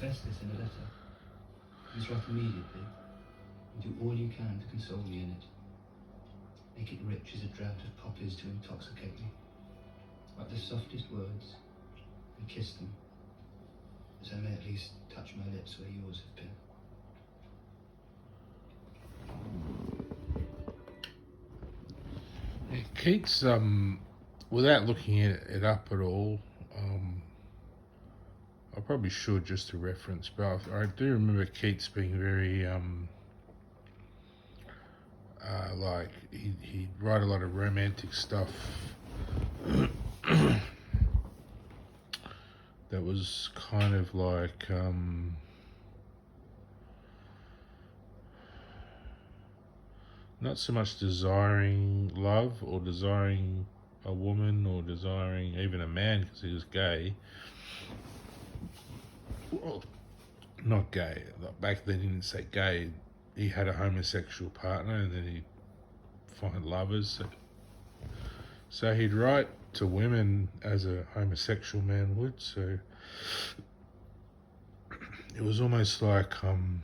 confess this in a letter. Please write immediately, and do all you can to console me in it. Make it rich as a draught of poppies to intoxicate me. Write the softest words, and kiss them, that I may at least touch my lips where yours have been. Keats, without looking it up at all, I probably should just to reference, but I do remember Keats being very, like, he'd write a lot of romantic stuff that was kind of like, not so much desiring love or desiring a woman or desiring even a man because he was gay. Well, not gay. Back then he didn't say gay. He had a homosexual partner and then he'd find lovers. So he'd write to women as a homosexual man would. So it was almost like, I'm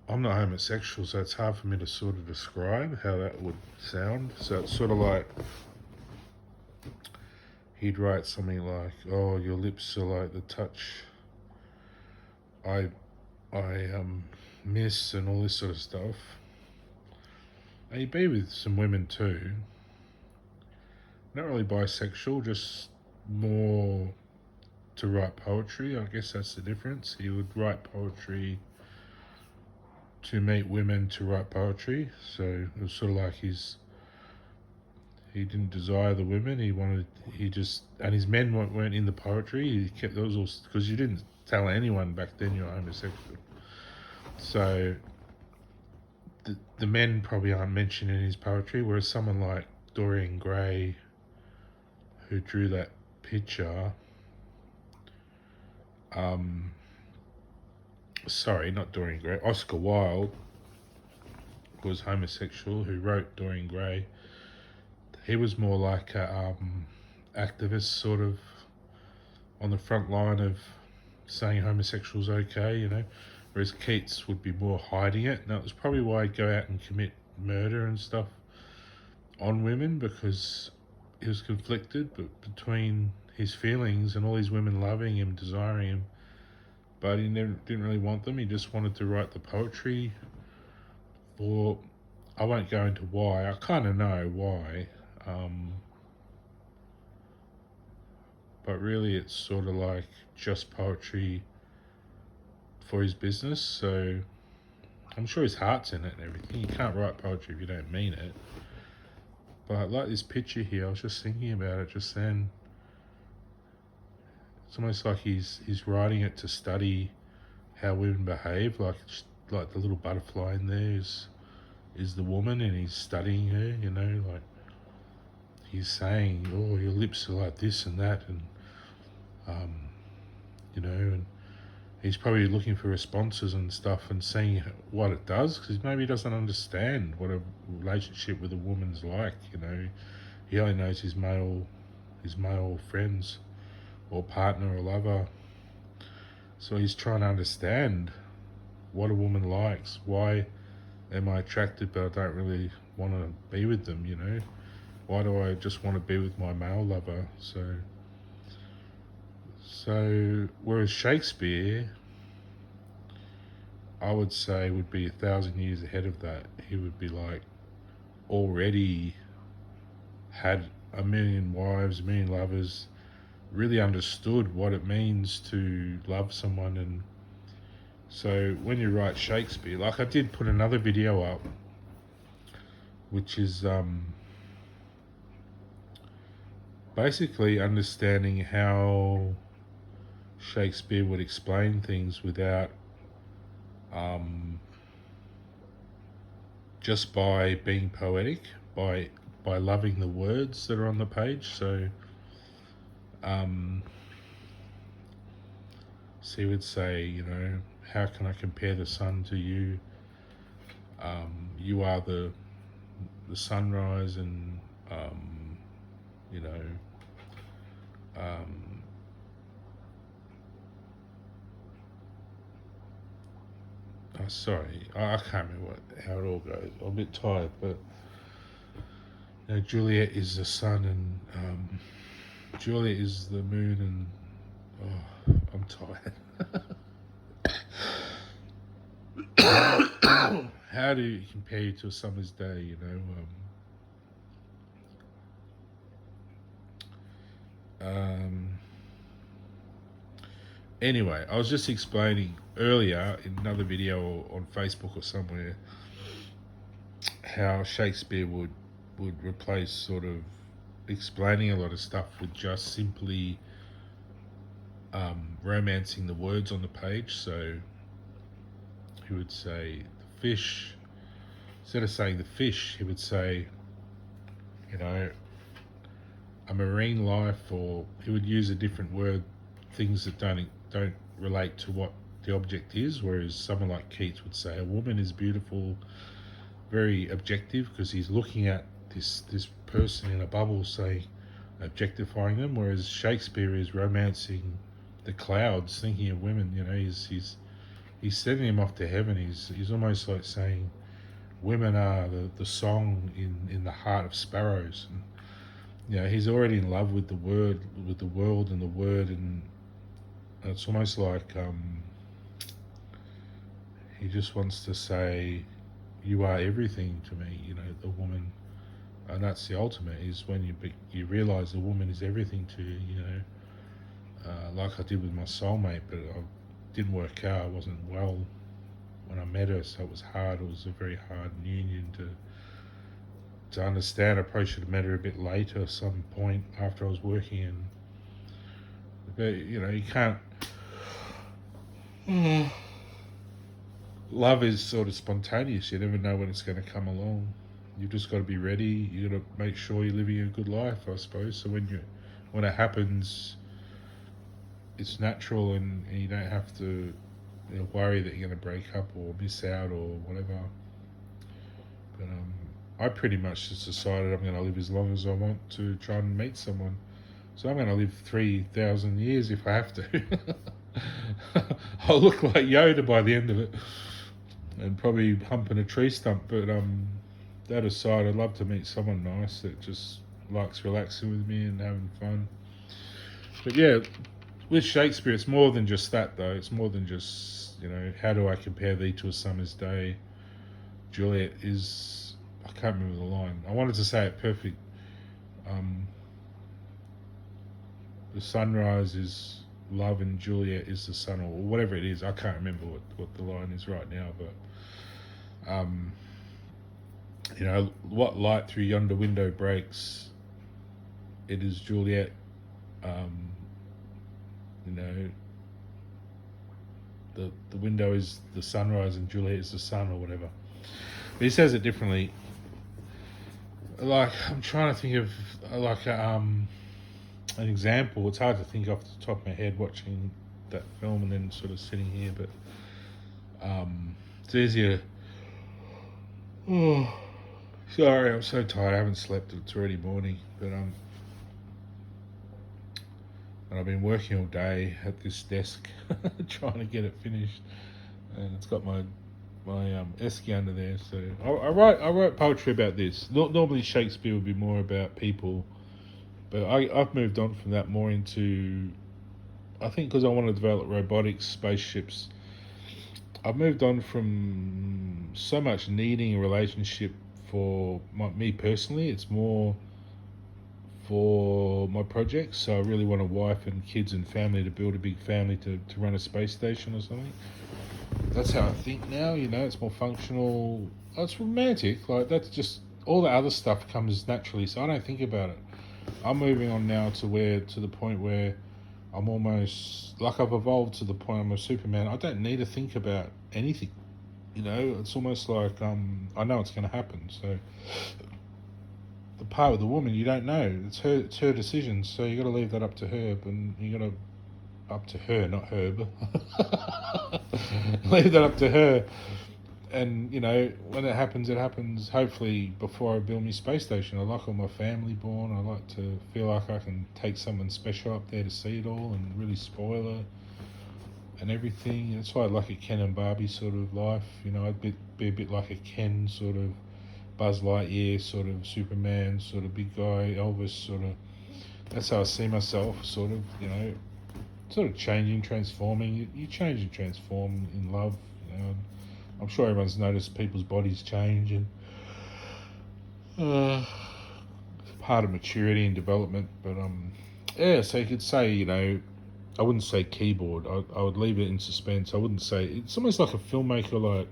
not homosexual, so it's hard for me to sort of describe how that would sound. So it's sort of like he'd write something like, "Oh, your lips are like the touch I miss," and all this sort of stuff. And he'd be with some women too. Not really bisexual, just more to write poetry. I guess that's the difference. He would write poetry to meet women to write poetry. So it was sort of like he didn't desire the women. And his men weren't in the poetry. He kept those all, because you didn't tell anyone back then you're homosexual. So the men probably aren't mentioned in his poetry, whereas someone like Dorian Gray, who drew that picture, sorry, not Dorian Gray, Oscar Wilde was homosexual, who wrote Dorian Gray. He was more like a activist, sort of on the front line of saying homosexual's okay, whereas Keats would be more hiding it. Now, it was probably why he'd go out and commit murder and stuff on women, because he was conflicted between his feelings and all these women loving him, desiring him, but he didn't really want them. He just wanted to write the poetry. Or I won't go into why. I kind of know why, but really it's sort of like just poetry for his business. So I'm sure his heart's in it and everything. You can't write poetry if you don't mean it. But like this picture here, I was just thinking about it just then. It's almost like he's writing it to study how women behave. Like the little butterfly in there is the woman, and he's studying her. Like he's saying, "Oh, your lips are like this and that," and and he's probably looking for responses and stuff and seeing what it does, because maybe he doesn't understand what a relationship with a woman's like. He only knows his male friends or partner or lover. So he's trying to understand what a woman likes. Why am I attracted but I don't really want to be with them, Why do I just want to be with my male lover? So whereas Shakespeare, I would say, would be 1,000 years ahead of that. He would be like already had a million wives, a million lovers, really understood what it means to love someone. And so when you write Shakespeare, like I did put another video up, which is basically understanding how Shakespeare would explain things without just by being poetic, by loving the words that are on the page. So he would say, how can I compare the sun to you? You are the sunrise, and sorry, I can't remember how it all goes. I'm a bit tired, but Juliet is the sun, and Juliet is the moon, and I'm tired. How do you compare you to a summer's day? Anyway, I was just explaining earlier in another video on Facebook or somewhere how Shakespeare would replace sort of explaining a lot of stuff with just simply romancing the words on the page. So he would say the fish, instead of saying the fish, he would say, a marine life, or he would use a different word, things that don't relate to what the object is. Whereas someone like Keats would say a woman is beautiful, very objective, because he's looking at this person in a bubble, saying, objectifying them. Whereas Shakespeare is romancing the clouds, thinking of women. He's sending them off to heaven. He's almost like saying women are the song in the heart of sparrows. And, he's already in love with the word, with the world and the word, and it's almost like he just wants to say, you are everything to me, the woman. And that's the ultimate, is when you realise the woman is everything to you, like I did with my soulmate, but it didn't work out. I wasn't well when I met her, so it was hard. It was a very hard union to understand. I probably should have met her a bit later, some point after I was working. But you can't. Love is sort of spontaneous. You never know when it's going to come along. You've just got to be ready. You got to make sure you're living a good life, I suppose. So when it happens, it's natural, and you don't have to worry that you're going to break up or miss out or whatever. But I pretty much just decided I'm going to live as long as I want to try and meet someone. So I'm going to live 3,000 years if I have to. I'll look like Yoda by the end of it, and probably humping a tree stump. But that aside, I'd love to meet someone nice that just likes relaxing with me and having fun. But yeah, with Shakespeare, it's more than just that, though. It's more than just, how do I compare thee to a summer's day? Juliet is, I can't remember the line. I wanted to say it perfect. The sunrise is love and Juliet is the sun, or whatever it is. I can't remember what the line is right now, but what light through yonder window breaks, it is Juliet. The window is the sunrise and Juliet is the sun, or whatever. But he says it differently. Like, I'm trying to think of an example. It's hard to think off the top of my head watching that film and then sort of sitting here, but it's easier. Oh, sorry, I'm so tired. I haven't slept. It's already morning, but and I've been working all day at this desk trying to get it finished, and it's got my esky under there. So I write poetry about this. Normally Shakespeare would be more about people, but I've moved on from that more into, I think because I want to develop robotics, spaceships. I've moved on from so much needing a relationship for me personally. It's more for my projects. So I really want a wife and kids and family, to build a big family to run a space station or something. That's how I think now, it's more functional. It's romantic. Like, that's just, all the other stuff comes naturally, so I don't think about it. I'm moving on now to the point where I'm almost, like, I've evolved to the point I'm a Superman. I don't need to think about anything. It's almost like I know it's going to happen. So the part with the woman, you don't know. It's her decision. So you got to leave that up to her, and you got to up to her, not Herb. Leave that up to her. And, when it happens, it happens, hopefully, before I build my space station. I like all my family born. I like to feel like I can take someone special up there to see it all and really spoil her. and everything. It's like a Ken and Barbie sort of life. You know, I'd be a bit like a Ken sort of Buzz Lightyear sort of Superman sort of big guy, Elvis sort of. That's how I see myself, sort of. You know, sort of changing, transforming. You change and transform in love. You know, I'm sure everyone's noticed people's bodies change, and uh, part of maturity and development. But yeah. So you could say, you know, I wouldn't say keyboard. I would leave it in suspense. I wouldn't say it's almost like a filmmaker like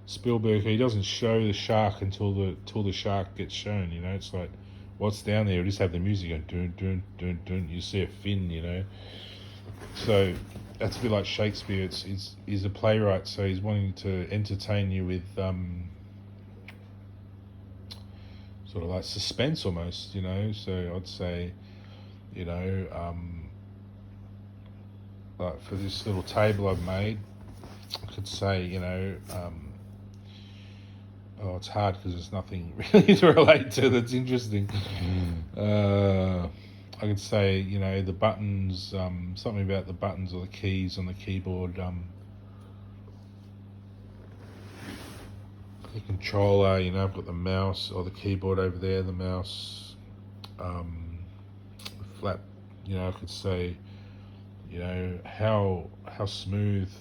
Spielberg. He doesn't show the shark until the shark gets shown. You know, it's like what's down there. You just have the music going dun dun dun dun. You see a fin. You know, so that's a bit like Shakespeare. He's a playwright, so he's wanting to entertain you with sort of like suspense almost. You know, so I'd say, you know, like for this little table I've made, I could say, you know, oh, it's hard because there's nothing really to relate to that's interesting. I could say, you know, the buttons, something about the buttons or the keys on the keyboard, the controller, you know, I've got the mouse or the keyboard over there, the mouse, the flat, you know, I could say, you know, how smooth,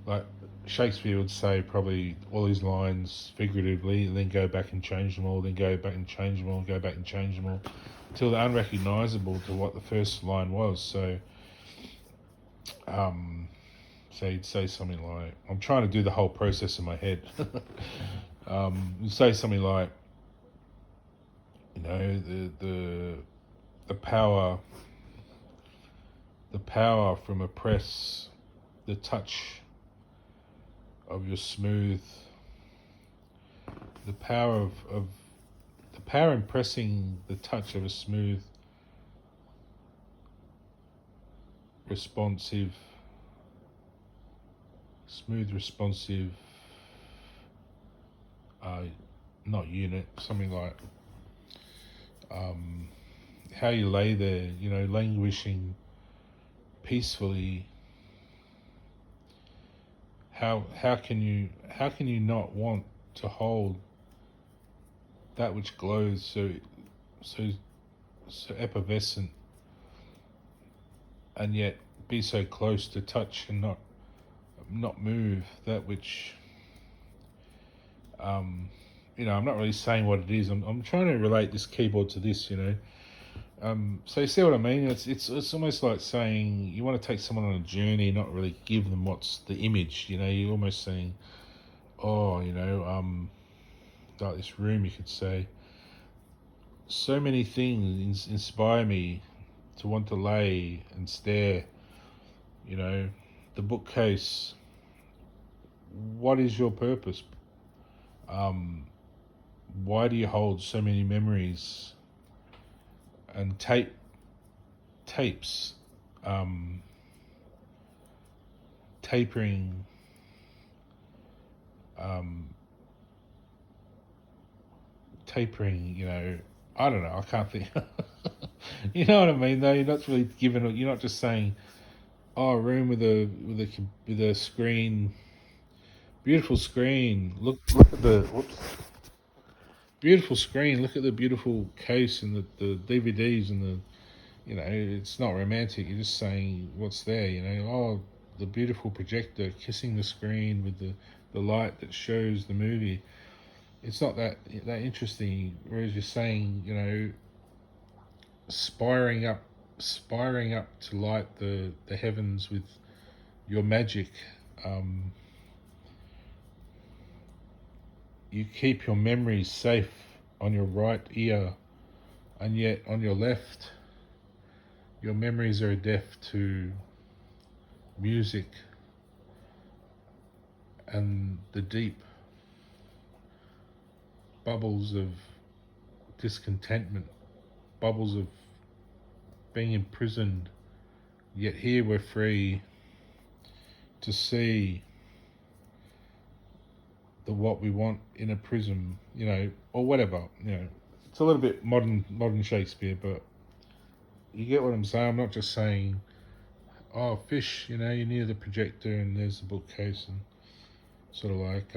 like Shakespeare would say probably all his lines figuratively, and then go back and change them all, then go back and change them all, go back and change them all, until they're unrecognisable to what the first line was. So, so he'd say something like, I'm trying to do the whole process in my head. You'd say something like, you know, the power from a press, the touch of your smooth, the power of the power in pressing the touch of a responsive responsive not unit, something like how you lay there, you know, languishing peacefully. How can you not want to hold that which glows so effervescent, and yet be so close to touch and not move that which, you know, I'm not really saying what it is. I'm trying to relate this keyboard to this, you know. So you see what I mean? It's almost like saying you want to take someone on a journey, not really give them what's the image. You know, you're almost saying, oh, you know, like this room, you could say, so many things inspire me to want to lay and stare. You know, the bookcase. What is your purpose? Why do you hold so many memories? And tapes, tapering, tapering. You know, I don't know. I can't think. You know what I mean? Though you're not really giving. You're not just saying, "Oh, a room with a screen, beautiful screen. Look at the whoops, beautiful screen. Look at the beautiful case and the DVDs and the." You know, it's not romantic. You're just saying what's there. You know, oh, the beautiful projector kissing the screen with the light that shows the movie. It's not that interesting. Whereas you're saying, you know, spiring up to light the heavens with your magic. You keep your memories safe on your right ear, and yet on your left, your memories are deaf to music and the deep bubbles of discontentment, bubbles of being imprisoned. Yet here we're free to see what we want in a prism, you know, or whatever. You know, it's a little bit modern Shakespeare, but you get what I'm saying. I'm not just saying oh, fish, you know, you're near the projector and there's the bookcase, and sort of like,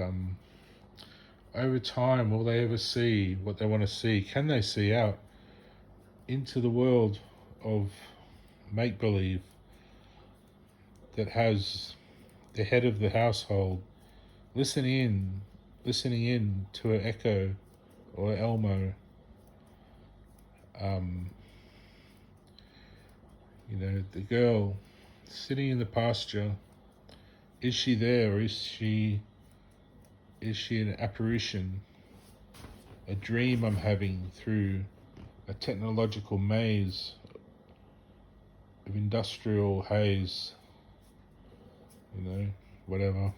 over time, will they ever see what they want to see? Can they see out into the world of make-believe that has the head of the household listening in to an Echo or Elmo, you know, the girl sitting in the pasture, is she there, or is she an apparition, a dream I'm having through a technological maze of industrial haze, you know, whatever.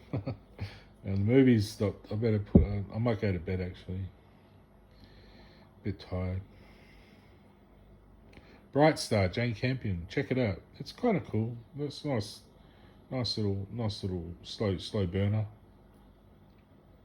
And the movie's not, I might go to bed actually. A bit tired. Bright Star, Jane Campion, check it out. It's kind of cool. It's nice little slow burner.